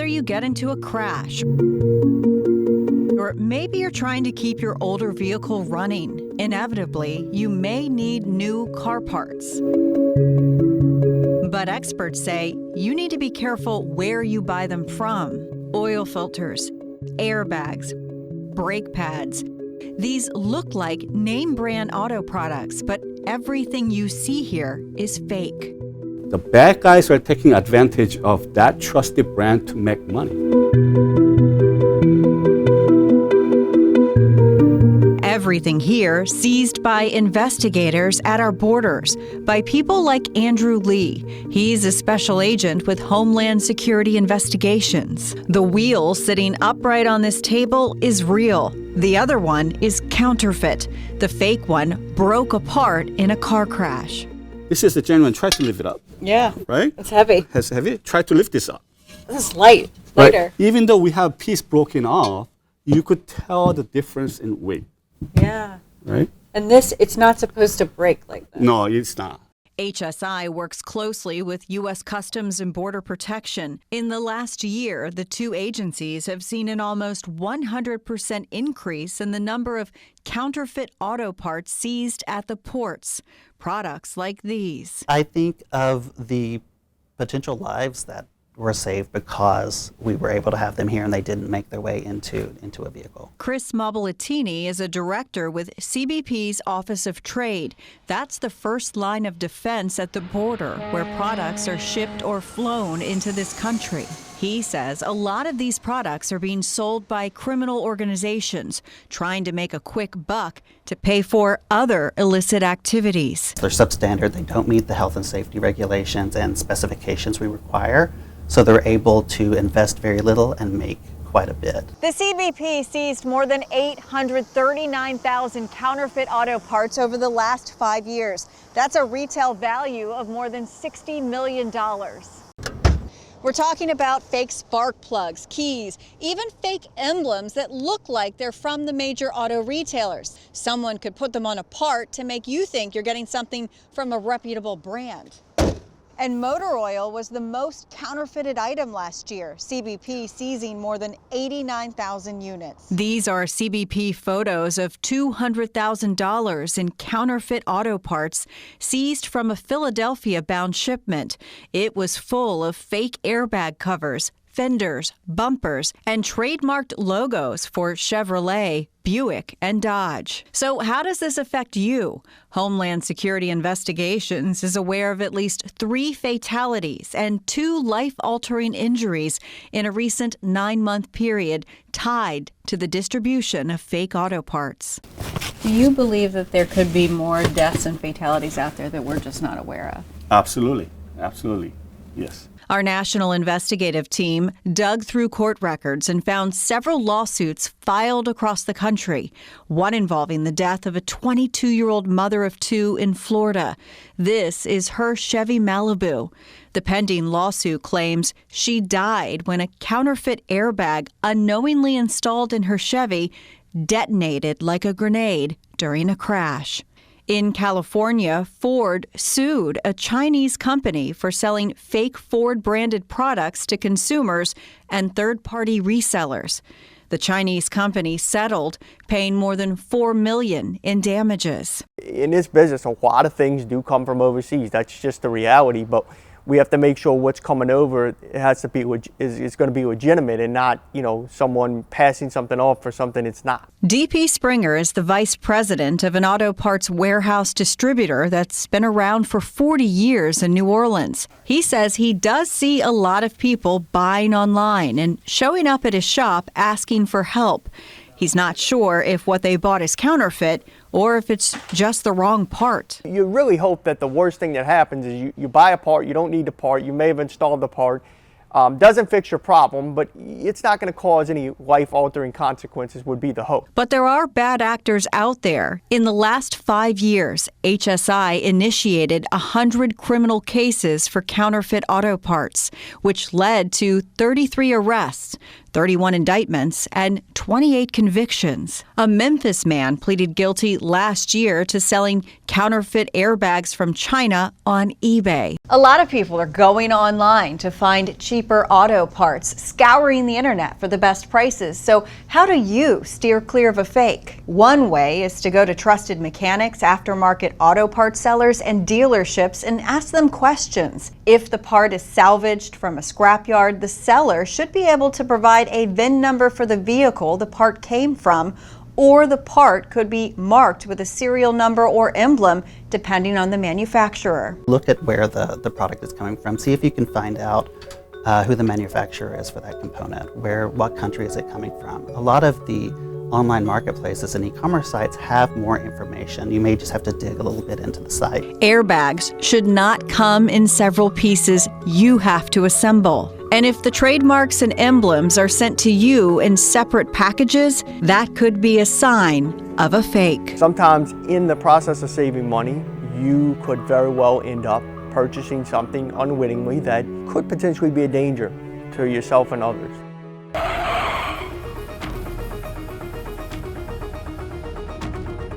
whether you get into a crash, or maybe you're trying to keep your older vehicle running, inevitably, you may need new car parts. But experts say you need to be careful where you buy them from. Oil filters, airbags, brake pads. These look like name brand auto products, but everything you see here is fake. The bad guys are taking advantage of that trusted brand to make money. Everything here seized by investigators at our borders, by people like Andrew Lee. He's a special agent with Homeland Security Investigations. The wheel sitting upright on this table is real. The other one is counterfeit. The fake one broke apart in a car crash. This is the genuine. Try to lift it up. Yeah. Right? It's heavy. It's heavy. Try to lift this up. This is light. Right? Lighter. Even though we have a piece broken off, you could tell the difference in weight. Yeah. Right? And this, it's not supposed to break like that. No, it's not. HSI works closely with U.S. Customs and Border Protection. In the last year, the two agencies have seen an almost 100% increase in the number of counterfeit auto parts seized at the ports. Products like these. I think of the potential lives that were saved because we were able to have them here and they didn't make their way into a vehicle. Chris Mobilatini is a director with CBP's Office of Trade. That's the first line of defense at the border where products are shipped or flown into this country. He says a lot of these products are being sold by criminal organizations trying to make a quick buck to pay for other illicit activities. They're substandard, they don't meet the health and safety regulations and specifications we require, so they're able to invest very little and make quite a bit. The CBP seized more than 839,000 counterfeit auto parts over the last 5 years. That's a retail value of more than $60 million. We're talking about fake spark plugs, keys, even fake emblems that look like they're from the major auto retailers. Someone could put them on a part to make you think you're getting something from a reputable brand. And motor oil was the most counterfeited item last year, CBP seizing more than 89,000 units. These are CBP photos of $200,000 in counterfeit auto parts seized from a Philadelphia-bound shipment. It was full of fake airbag covers, fenders, bumpers, and trademarked logos for Chevrolet, Buick, and Dodge. So how does this affect you? Homeland Security Investigations is aware of at least 3 fatalities and 2 life-altering injuries in a recent 9-month period tied to the distribution of fake auto parts. Do you believe that there could be more deaths and fatalities out there that we're just not aware of? Absolutely. Absolutely. Yes. Our national investigative team dug through court records and found several lawsuits filed across the country, one involving the death of a 22-year-old mother of 2 in Florida. This is her Chevy Malibu. The pending lawsuit claims she died when a counterfeit airbag unknowingly installed in her Chevy detonated like a grenade during a crash. In California, Ford sued a Chinese company for selling fake Ford-branded products to consumers and third-party resellers. The Chinese company settled, paying more than $4 million in damages. In this business, a lot of things do come from overseas. That's just the reality. But we have to make sure what's coming over has to be is going to be legitimate and not, someone passing something off for something it's not. D.P. Springer is the vice president of an auto parts warehouse distributor that's been around for 40 years in New Orleans. He says he does see a lot of people buying online and showing up at his shop asking for help. He's not sure if what they bought is counterfeit or if it's just the wrong part. You really hope that the worst thing that happens is you buy a part, you don't need the part, you may have installed the part, doesn't fix your problem, but it's not going to cause any life-altering consequences would be the hope. But there are bad actors out there. In the last 5 years, HSI initiated 100 criminal cases for counterfeit auto parts, which led to 33 arrests. 31 indictments, and 28 convictions. A Memphis man pleaded guilty last year to selling counterfeit airbags from China on eBay. A lot of people are going online to find cheaper auto parts, scouring the internet for the best prices. So how do you steer clear of a fake? One way is to go to trusted mechanics, aftermarket auto parts sellers, and dealerships and ask them questions. If the part is salvaged from a scrapyard, the seller should be able to provide a VIN number for the vehicle the part came from, or the part could be marked with a serial number or emblem depending on the manufacturer. Look at where the product is coming from. See if you can find out who the manufacturer is for that component, what country is it coming from. A lot of the online marketplaces and e-commerce sites have more information. You may just have to dig a little bit into the site. Airbags should not come in several pieces you have to assemble. And if the trademarks and emblems are sent to you in separate packages, that could be a sign of a fake. Sometimes in the process of saving money, you could very well end up purchasing something unwittingly that could potentially be a danger to yourself and others.